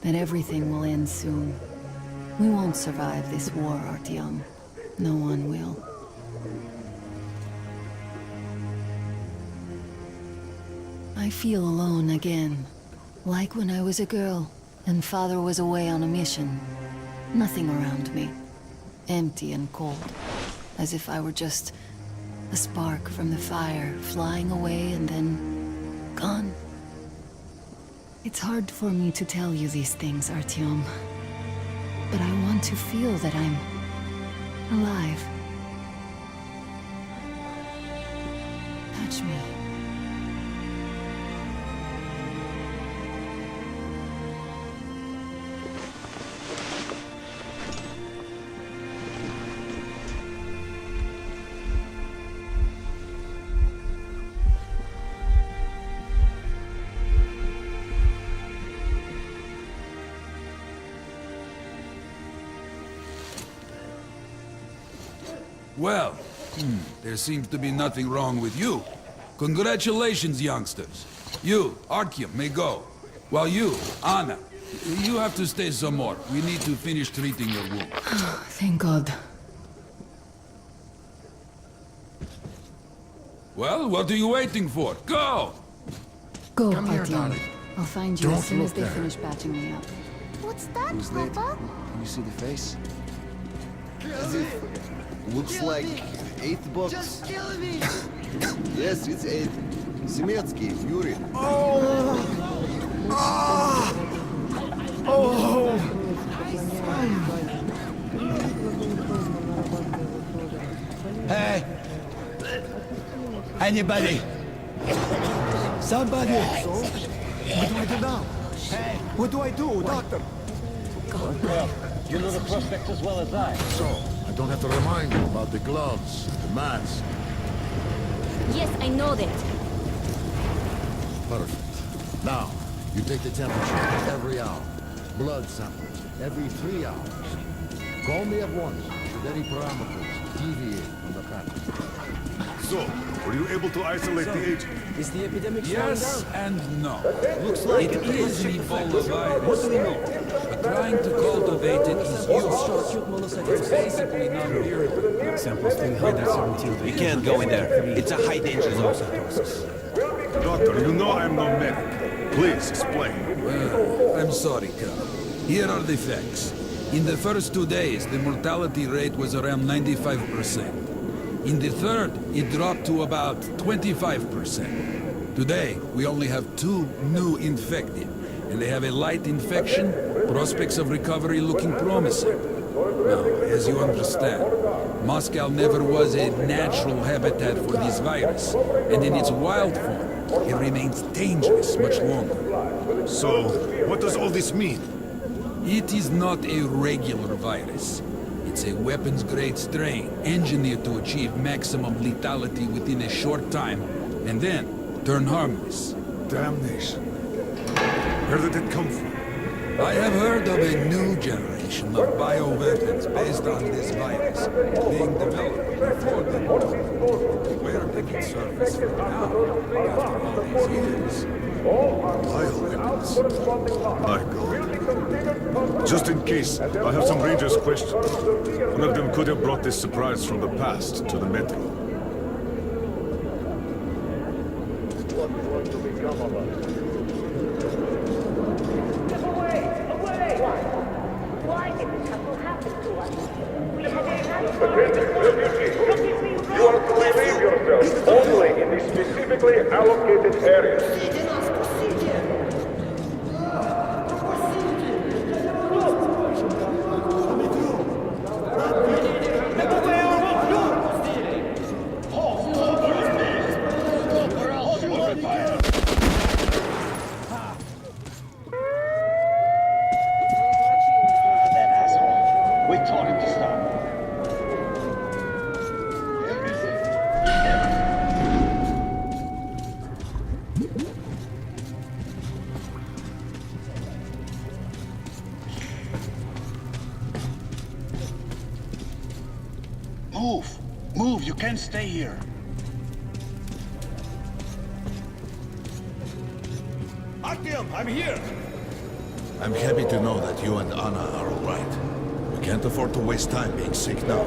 that everything will end soon. We won't survive this war, Artyom. No one will. I feel alone again. Like when I was a girl, and Father was away on a mission. Nothing around me. Empty and cold. As if I were just a spark from the fire, flying away and then gone. It's hard for me to tell you these things, Artyom. But I want to feel that I'm alive. Touch me. Well, there seems to be nothing wrong with you. Congratulations, youngsters. You, Artyom, may go. While you, Anna, you have to stay some more. We need to finish treating your wound. Thank God. Well, what are you waiting for? Go! Go, Come here, Artyom. darling. I'll find you Don't as soon as look they there. finish patching me up. What's that, Who's late? Papa? Can you see the face? As if looks like 8 bucks. Just kill me! Yes, it's 8. Semetsky, Yuri. Hey! Anybody? Somebody! What do I do now? Hey! What do I do, doctor? You know the prospects as well as I. So, I don't have to remind you about the gloves, the mask. Yes, I know that. Perfect. Now, you take the temperature every hour. Blood samples every 3 hours. Call me at once should any parameters deviate from the pattern. So, were you able to isolate the agent? Is the epidemic Yes and no. Looks like It is an Ebola virus. But trying to cultivate it is useless. It's basically non-virulent. Samples 317. We can't go in there. It's a high danger zone. Doctor, you know I'm no medic. Please, explain. Well, I'm sorry, Colonel. Here are the facts. In the first 2 days, the mortality rate was around 95%. In the third, it dropped to about 25%. Today, we only have 2 new infected, and they have a light infection, prospects of recovery looking promising. Now, as you understand, Moscow never was a natural habitat for this virus, and in its wild form, it remains dangerous much longer. So, what does all this mean? It is not a regular virus. It's a weapons-grade strain, engineered to achieve maximum lethality within a short time, and then turn harmless. Damnation. Where did it come from? I have heard of a new generation of bioweapons based on this virus being developed before the war. Where did it surface from now, after all these years? Bioweapons. My God. Just in case, I have some Rangers questions. One of them could have brought this surprise from the past to the Metro. Why did this have to happen to us? We had a nice You are to relieve yourself only in the specifically allocated areas. That asshole. We taught him to stop. Move! Move! You can't stay here! Artyom, I'm here! I'm happy to know that you and Anna are all right. We can't afford to waste time being sick now.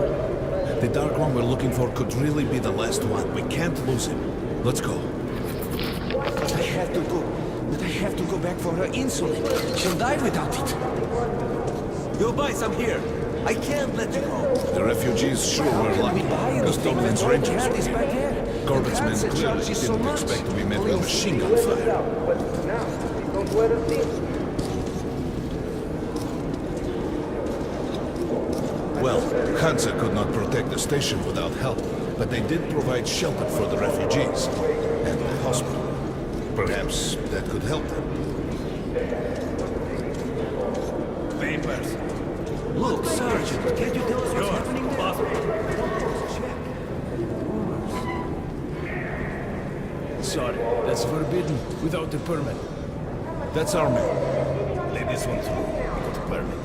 The Dark One we're looking for could really be the last one. We can't lose him. Let's go. But I have to go. But I have to go back for her insulin. She'll die without it. You'll buy some here. I can't let you go. The refugees sure were lucky. Custodian's Rangers were here. Corbett's men clearly didn't expect to be met with machine gun fire. But now, don't let us in. Well, Hansa could not protect the station without help, but they did provide shelter for the refugees and the hospital. Perhaps that could help them. Papers. Look, Sergeant, can't you tell us what's happening there? Sorry, that's forbidden without a permit. That's our man. Let this one through. We got a permit.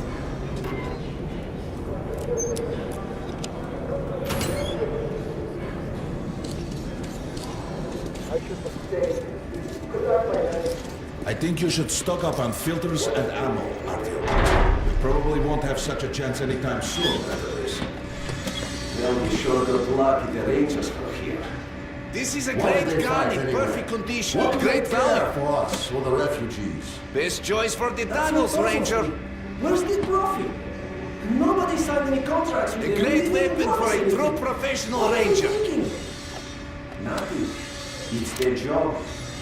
I think you should stock up on filters and ammo, Artyom. We probably won't have such a chance anytime soon after this. Well, we sure got lucky the Rangers were here. This is a great gun in perfect condition. What Great valor. for us, for the refugees. Best choice for the tunnels, Ranger. Where's the profit? Nobody signed any contracts with A great weapon for a true professional Ranger. Nothing. It's their job.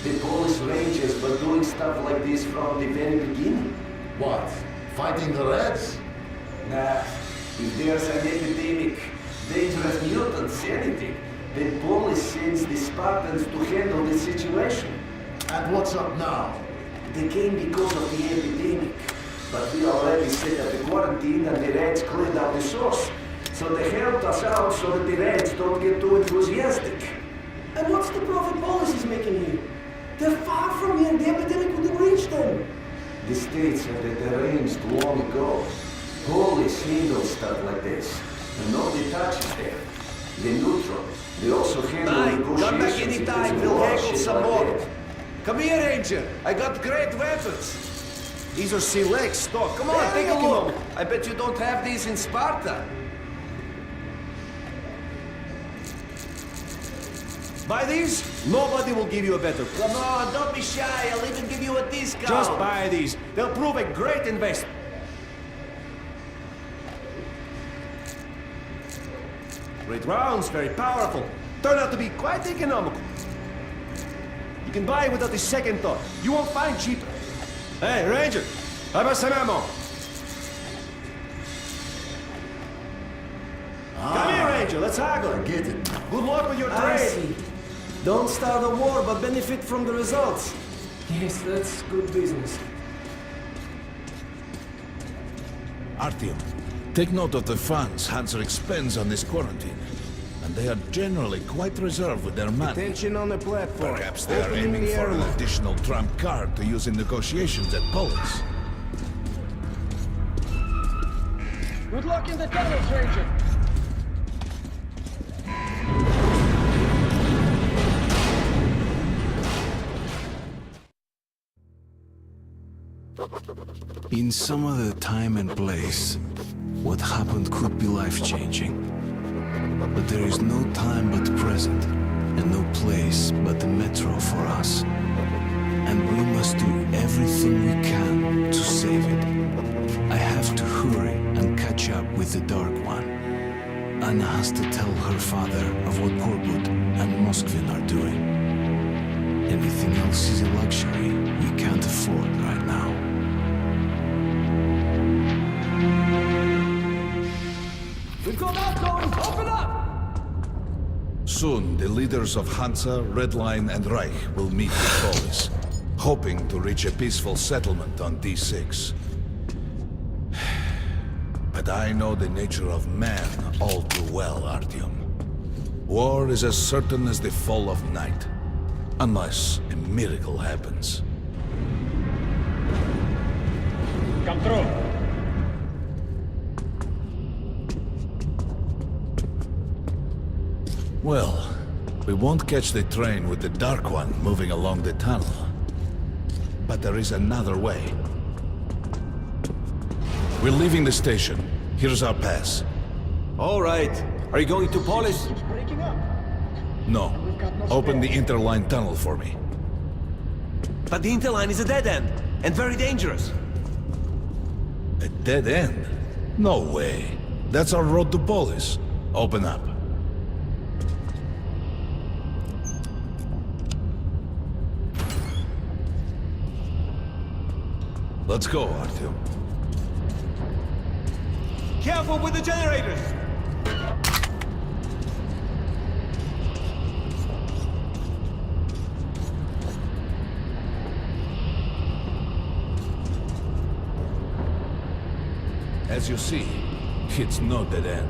The Polish Rangers were doing stuff like this from the very beginning. What? Fighting the Reds? Nah, if there's an epidemic, dangerous mutants, anything, then Polish sends the Spartans to handle the situation. And what's up now? They came because of the epidemic, but we already set up the quarantine and the Reds cleared out the source. So they helped us out so that the Reds don't get too enthusiastic. And what's the profit Polis is making here? They're far from here, the epidemic wouldn't reach them. The states have that arranged long ago. Polish handle stuff like this, and nobody touches them. They're neutral. They also handle Come back negotiations. anytime, we'll haggle some more. Come here, Ranger. I got great weapons. These are select stock. Come on, take a look. I bet you don't have these in Sparta. Buy these? Nobody will give you a better price. Come on, don't be shy. I'll even give you a discount. Just buy these. They'll prove a great investment. Great rounds, very powerful. Turn out to be quite economical. You can buy without a second thought. You won't find cheaper. Hey, Ranger, how about some ammo? Come here, Ranger, let's haggle. I get it. Good luck with your I trade. see. Don't start a war, but benefit from the results. Yes, that's good business. Artyom, take note of the funds Hansa expends on this quarantine. And they are generally quite reserved with their money. Attention on the platform. Perhaps they are Opening aiming the for an airlock. additional trump card to use in negotiations at Polis. Good luck in the tunnels, Ranger. In some other time and place, what happened could be life-changing. But there is no time but present, and no place but the metro for us. And we must do everything we can to save it. I have to hurry and catch up with the Dark One. Anna has to tell her father of what Korbut and Moskvin are doing. Anything else is a luxury we can't afford right now. We've got outgoing! Open up! Soon, the leaders of Hansa, Red Line, and Reich will meet with Polis, hoping to reach a peaceful settlement on D6. But I know the nature of man all too well, Artyom. War is as certain as the fall of night, unless a miracle happens. Come through. Well, we won't catch the train with the Dark One moving along the tunnel. But there is another way. We're leaving the station. Here's our pass. All right. Are you going to Polis? No. Open the interline tunnel for me. But the interline is a dead end, and very dangerous. A dead end? No way. That's our road to Polis. Open up. Let's go, Artyom. Careful with the generators! As you see, it's no dead end.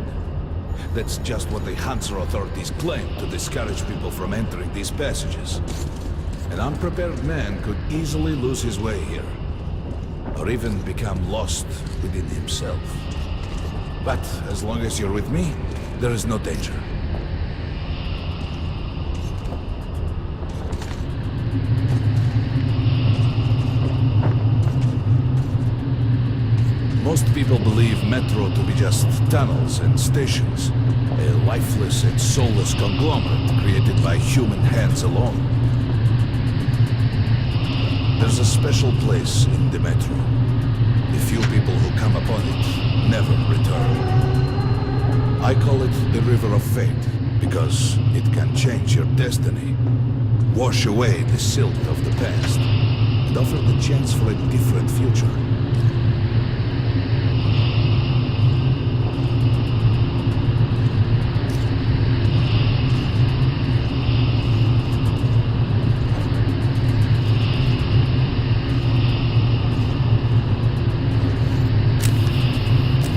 That's just what the Hansa authorities claim to discourage people from entering these passages. An unprepared man could easily lose his way here, or even become lost within himself. But as long as you're with me, there is no danger. Most people believe Metro to be just tunnels and stations, a lifeless and soulless conglomerate created by human hands alone. There's a special place in the Metro. The few people who come upon it never return. I call it the River of Fate, because it can change your destiny, wash away the silt of the past, and offer the chance for a different future.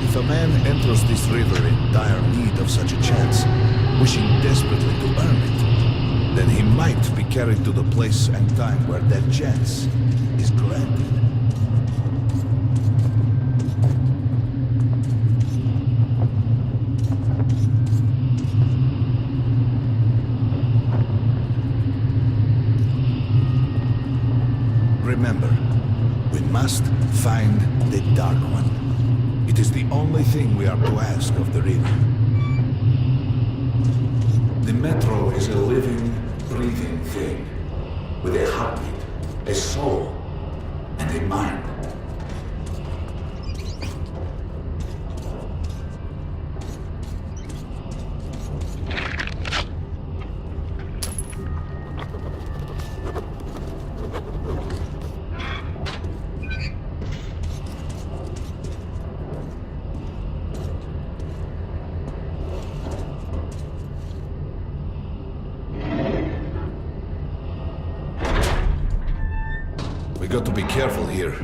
If a man enters this river in dire need of such a chance, wishing desperately to earn it, then he might be carried to the place and time where that chance is granted. Remember, we must find the Dark One. It is the only thing we are to ask of the river. The Metro is a living, breathing thing, with a heartbeat, a soul, and a mind. We got to be careful here.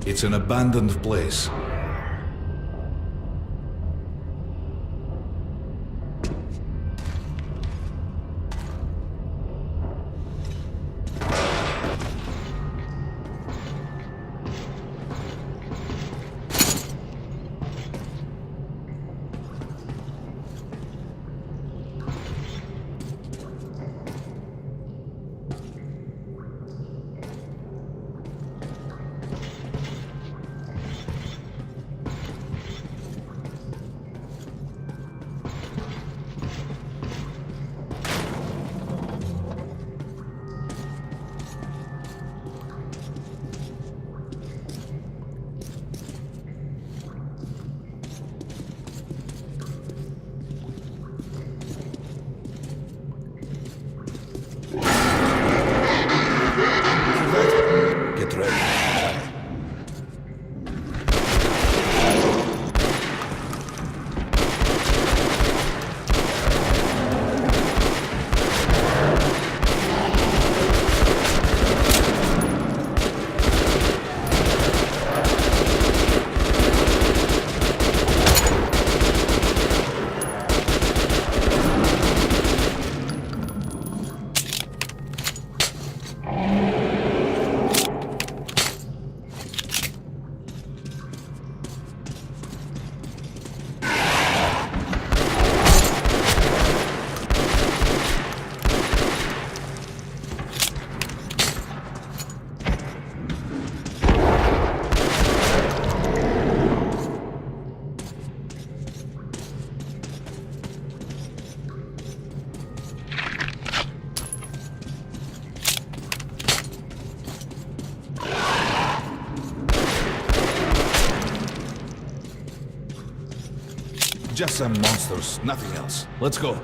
It's an abandoned place. Just some monsters, nothing else. Let's go.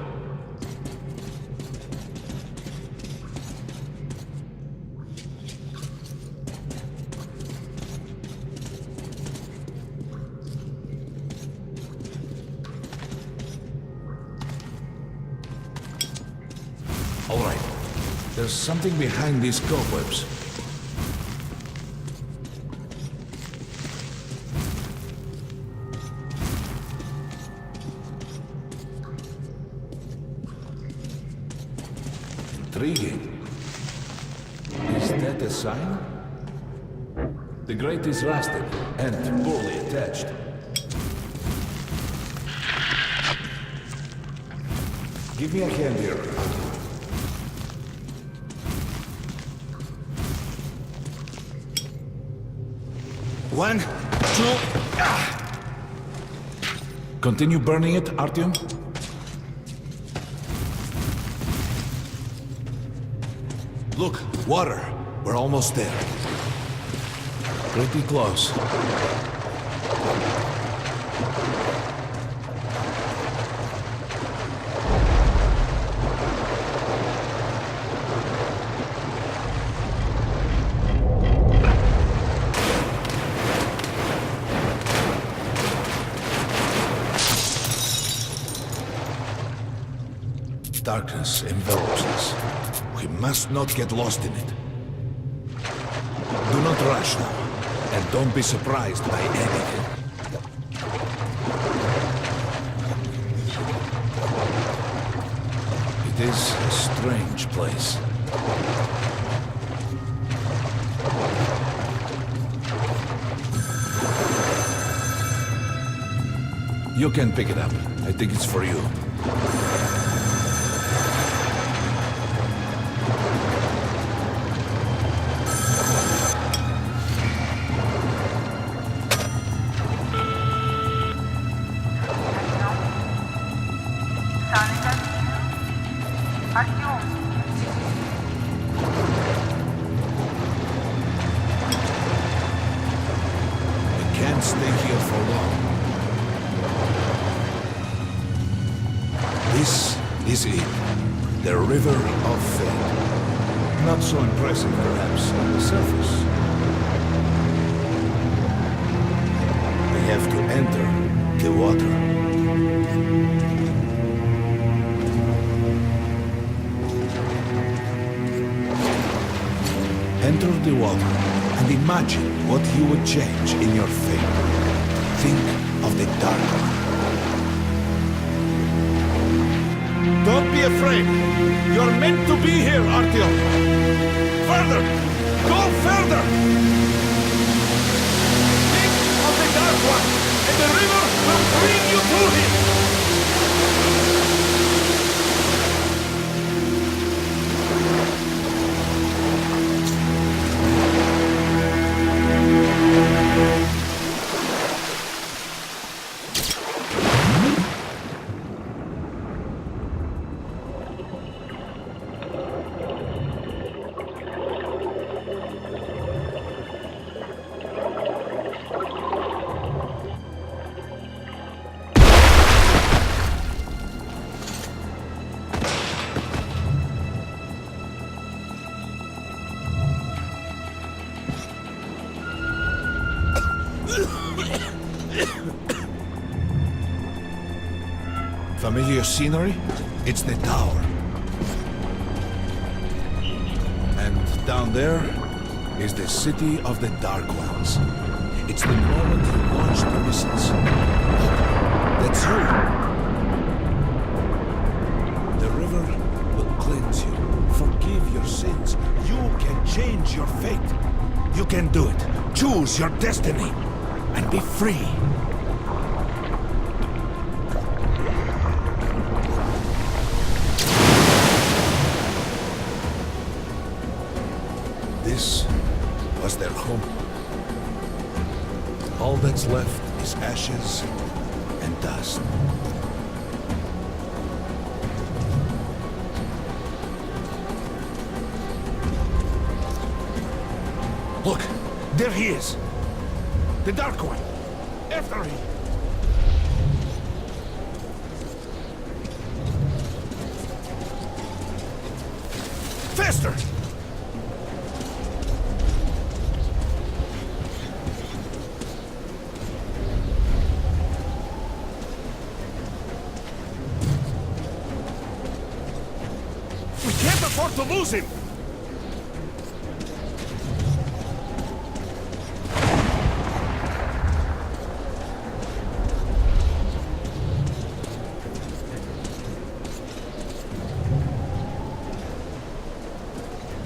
All right. There's something behind these cobwebs. Intriguing. Is that a sign? The grate is rusted and poorly attached. Give me a hand here. One, two. Continue burning it, Artyom. Look, water. We're almost there. Pretty close. Darkness envelops us. We must not get lost in it. Do not rush now, and don't be surprised by anything. It is a strange place. You can pick it up. I think it's for you. Stay here for long. This is it. The River of Fate. Not so impressive, perhaps, on the surface. We have to enter the water. Enter the water and imagine what you would change in your fate. Think of the Dark One. Don't be afraid. You're meant to be here, Artyom. Further! Go further! Think of the Dark One, and the river will bring you to him! Familiar scenery? It's the tower. And down there is the city of the Dark Ones. It's the moment you launched the missiles. Look, that's you. The river will cleanse you, forgive your sins. You can change your fate. You can do it. Choose your destiny and be free. This was their home. All that's left is ashes and dust. Look, there he is. The Dark One. After him. Faster! We can't afford to lose him!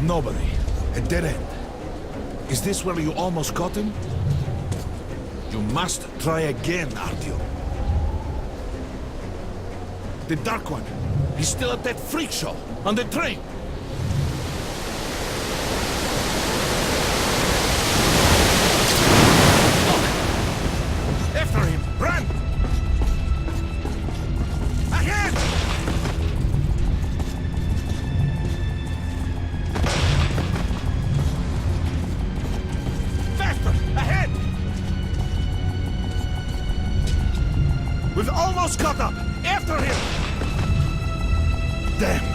Nobody. A dead end. Is this where you almost got him? You must try again, Artyom. The Dark One. He's still at that freak show. On the train. Look. After him. Run! Ahead! Ahead! We've almost caught up! After him! Damn!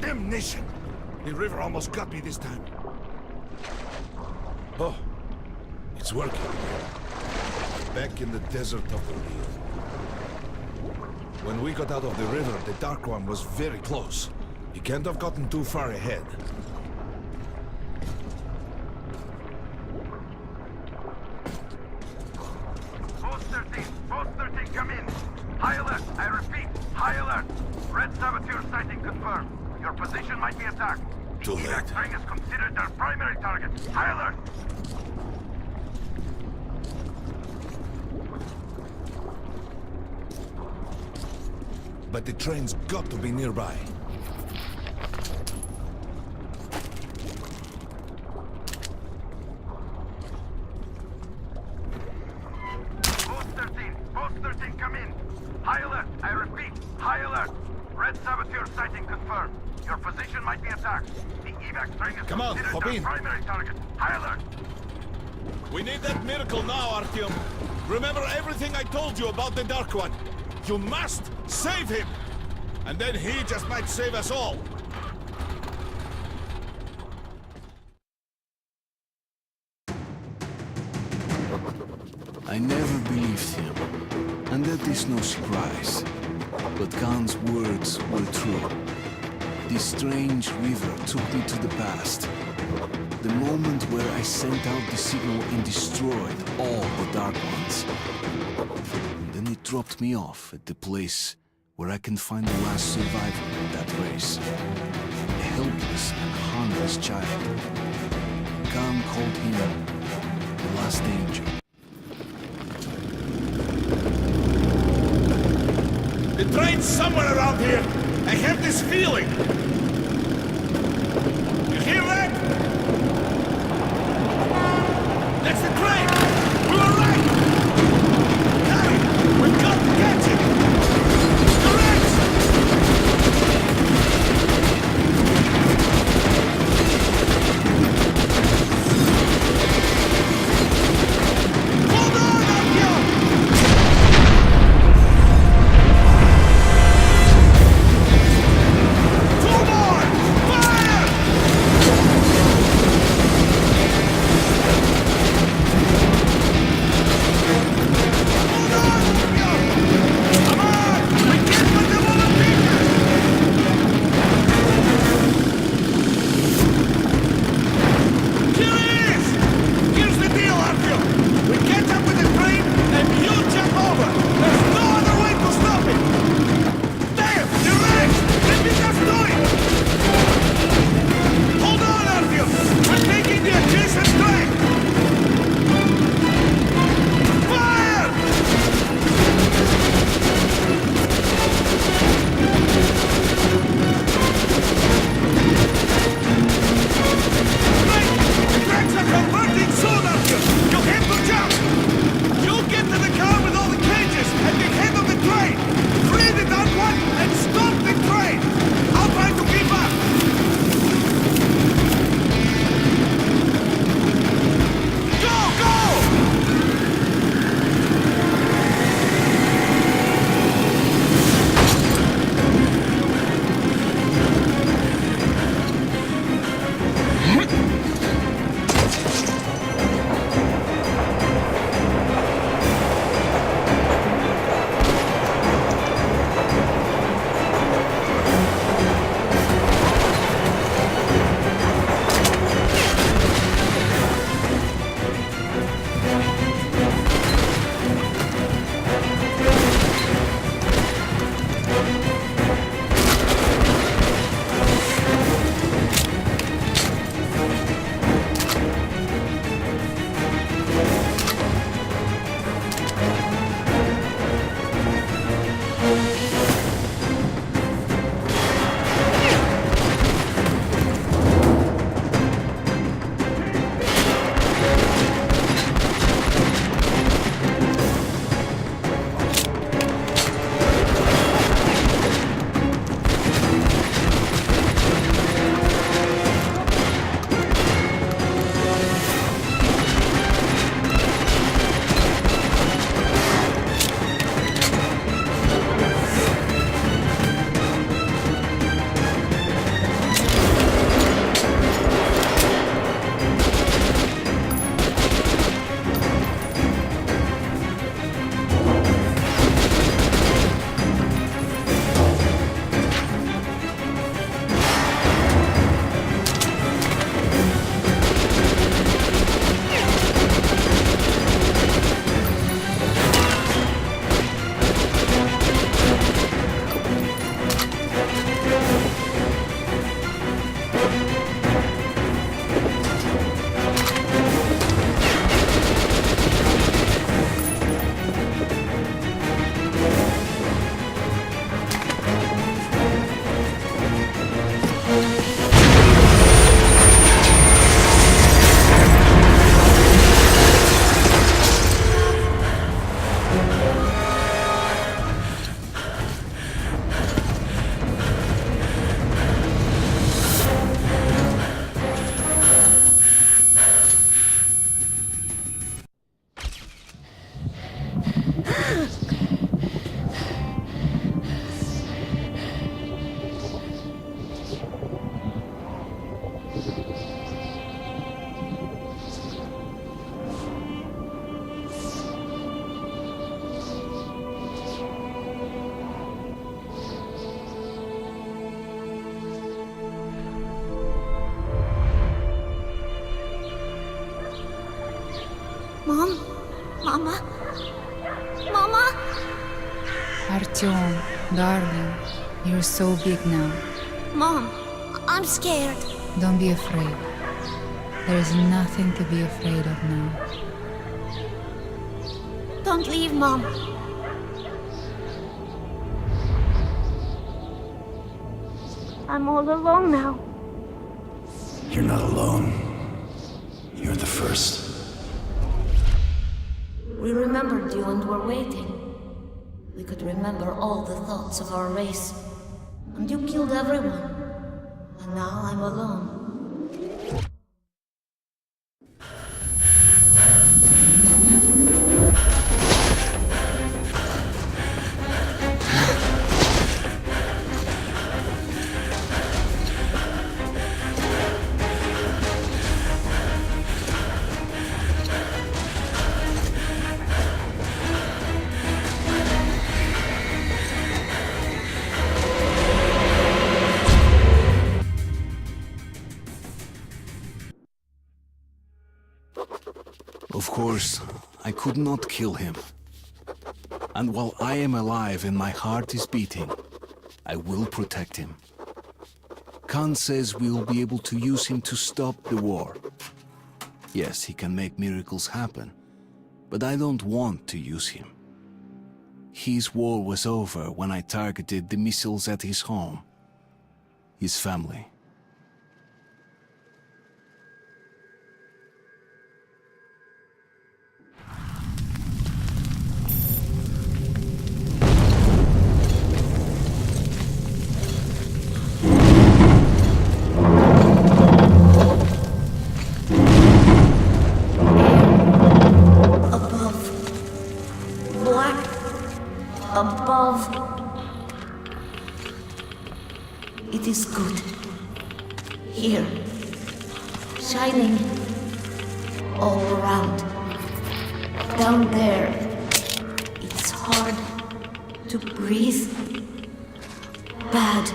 Damnation! The river almost got me this time. Oh, it's working. Back in the desert of the real. When we got out of the river, the Dark One was very close. He can't have gotten too far ahead. Post 13, come in. High alert, I repeat, high alert. Red saboteur sighting confirmed. Your position might be attacked. Too late. Evac train is considered their primary target. High alert! But the train's got to be nearby. Post 13, come in. High alert, I repeat, high alert. Red saboteur sighting confirmed. Your position might be attacked. The evac train is Come on, considered hop their in. primary target. High alert! We need that miracle now, Artyom. Remember everything I told you about the Dark One. You must save him! And then he just might save us all. I never believed him, and that is no surprise. But Khan's words were true. This strange river took me to the past. The moment where I sent out the signal and destroyed all the Dark Ones. And then it dropped me off at the place where I can find the last survivor in that race. A helpless and harmless child. Khan called him the last angel. The train's somewhere around here. I have this feeling. You hear that? That's the train! We were right! Harry, we've got to catch it! Correct! Hold on, Artyom! Two more! Fire! Mama? Mama? Artyom, darling, you're so big now. Mom, I'm scared. Don't be afraid. There is nothing to be afraid of now. Don't leave, Mom. I'm all alone now. You're not alone. You're the first. We remembered you and were waiting. We could remember all the thoughts of our race. And you killed everyone. And now I'm alone. Of course, I could not kill him. And while I am alive and my heart is beating, I will protect him. Khan says we will be able to use him to stop the war. Yes, he can make miracles happen, but I don't want to use him. His war was over when I targeted the missiles at his home, his family. Above. It is good. Here. Shining. All around. Down there. It's hard to breathe. Bad.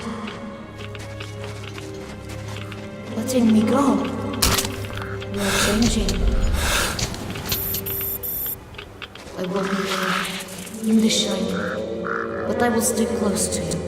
Letting me go. You're changing. I will be here. In the shining, but I will stay close to you.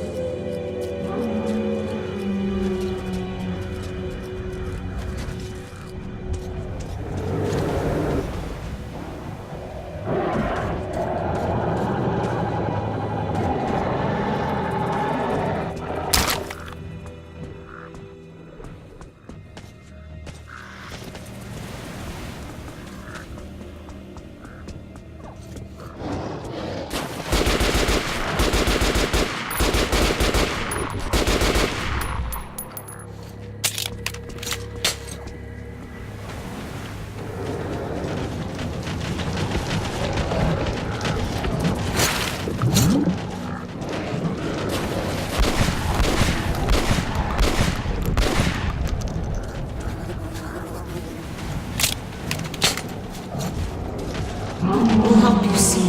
We'll help you see.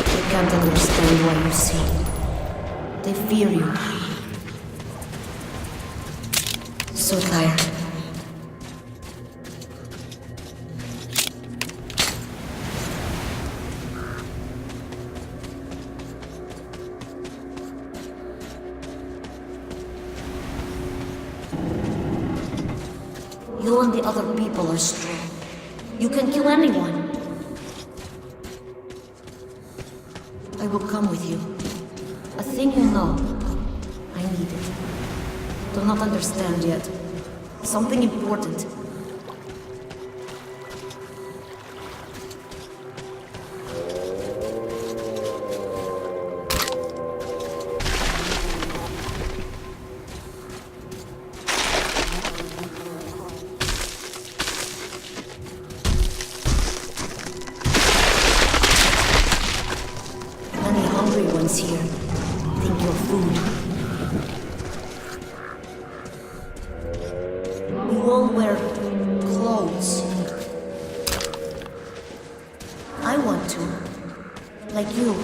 They can't understand what you see. They fear you. So tired. You and the other people are strong. You can kill anyone. I will come with you. A thing you know. I need it. Do not understand yet. Something important. Everyone's here. Think you're food. You all wear clothes. Like you.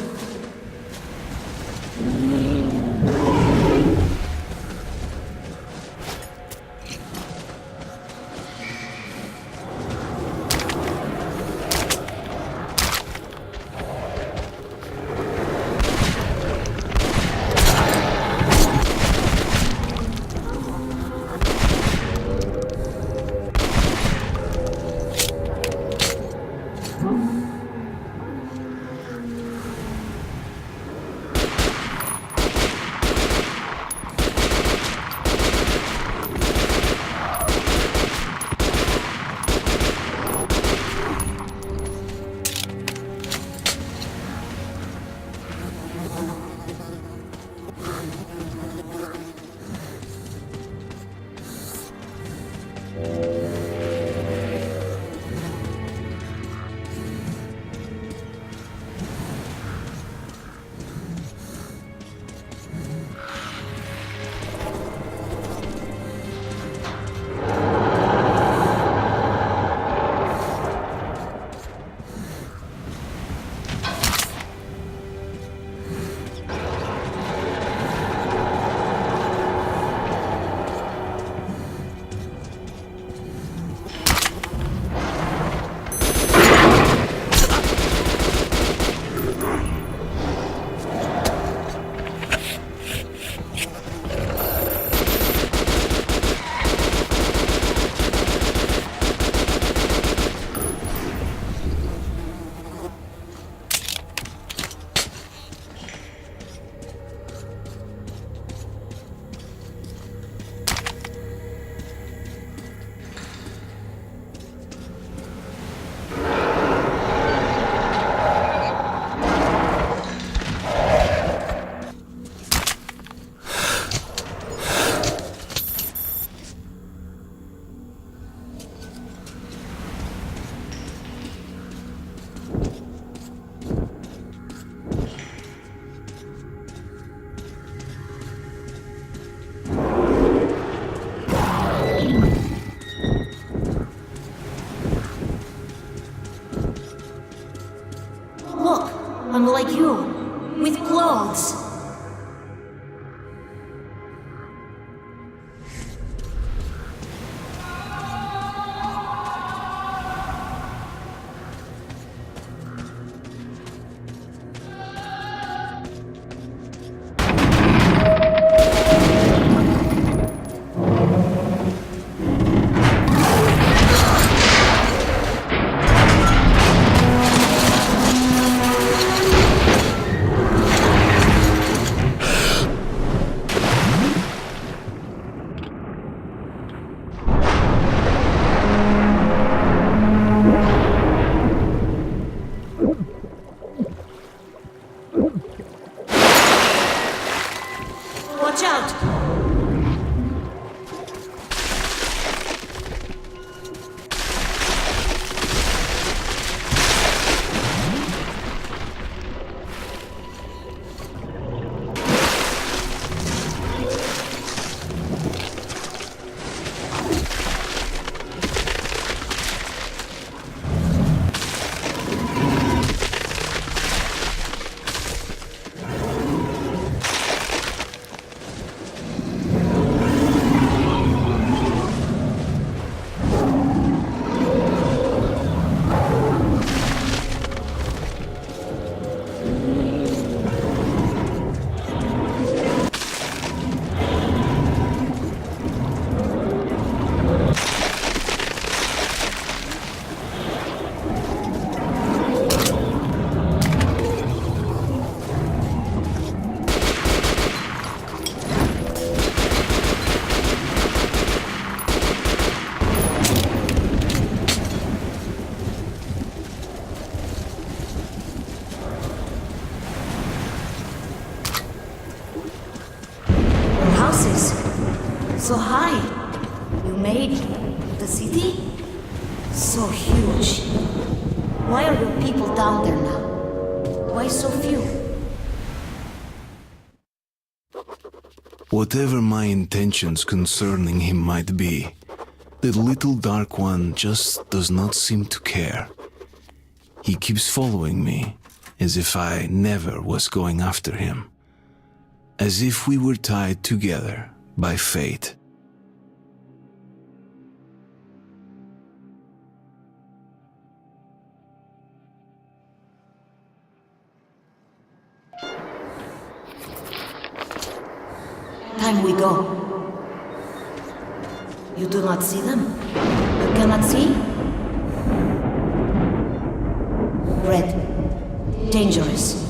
I'm like you, with clothes. Watch out! So high. You made it. The city? So huge. Why are your people down there now? Why so few? Whatever my intentions concerning him might be, the little Dark One just does not seem to care. He keeps following me, as if I never was going after him. As if we were tied together by fate. Time we go. You do not see them? You cannot see? Red. Dangerous.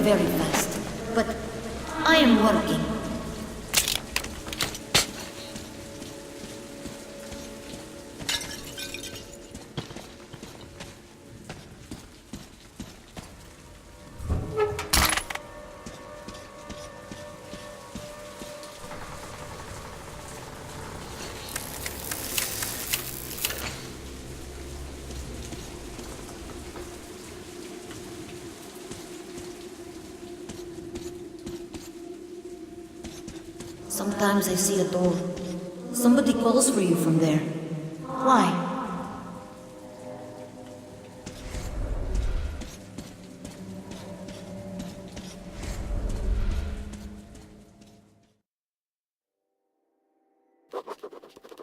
very fast, but I am working. Sometimes I see a door. Somebody calls for you from there. Why?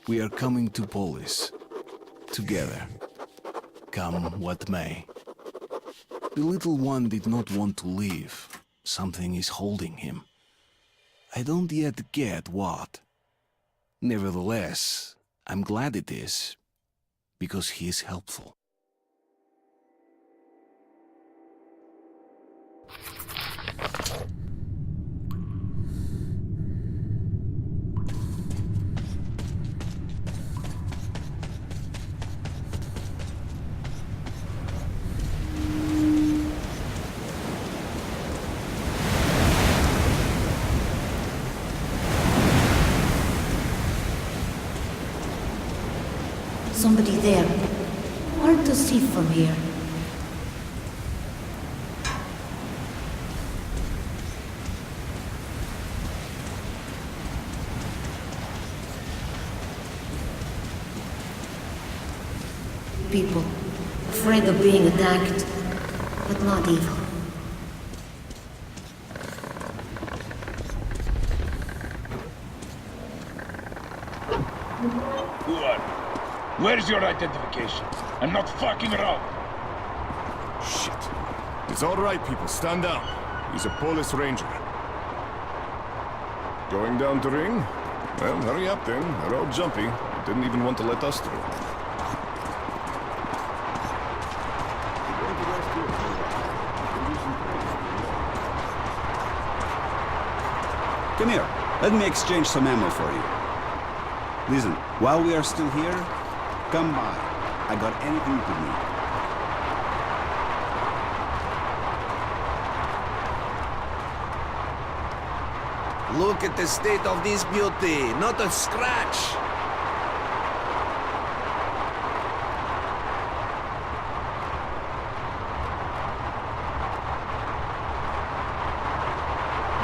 We are coming to Polis. Together. Come what may. The little one did not want to leave. Something is holding him. I don't yet get what. Nevertheless, I'm glad it is, because he is helpful. Somebody there. Hard to see from here. People, afraid of being attacked, but not evil. Who are you? Where's your identification? I'm not fucking around. Shit. It's all right, people. Stand down. He's a Polis ranger. Going down to ring? Well, hurry up then. They're all jumpy. They didn't even want to let us through. Come here. Let me exchange some ammo for you. Listen, while we are still here, come by. I got anything you could need. Look at the state of this beauty. Not a scratch.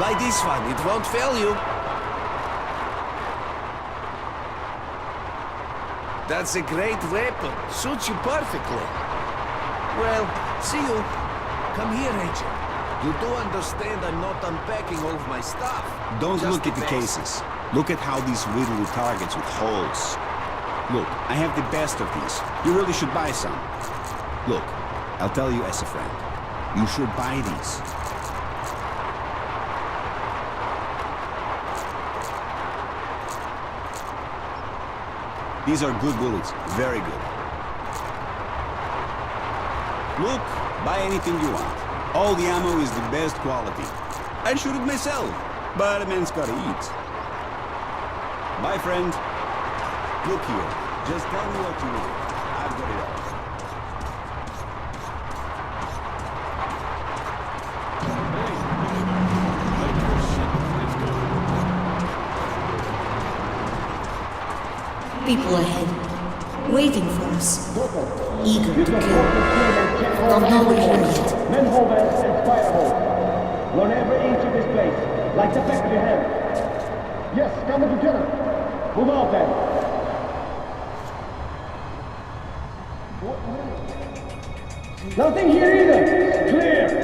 Buy this one, it won't fail you. That's a great weapon. Suits you perfectly. Well, see you. Come here, Agent. You do understand I'm not unpacking all of my stuff. Don't Just look at the best. cases. Look at how these riddle targets with holes. Look, I have the best of these. You really should buy some. Look, I'll tell you as a friend. You should buy these. These are good bullets. Very good. Look, buy anything you want. All the ammo is the best quality. I shoot it myself, but a man's gotta eat. Bye, friend. Look here. Just tell me what you want. I've got it all. People ahead, waiting for us, eager to kill. Don't know we're here yet. Manholes and fire holes. Learn every inch of this place, like the back of your hand. Yes, come with Lieutenant. Move out then. Nothing here either. Clear.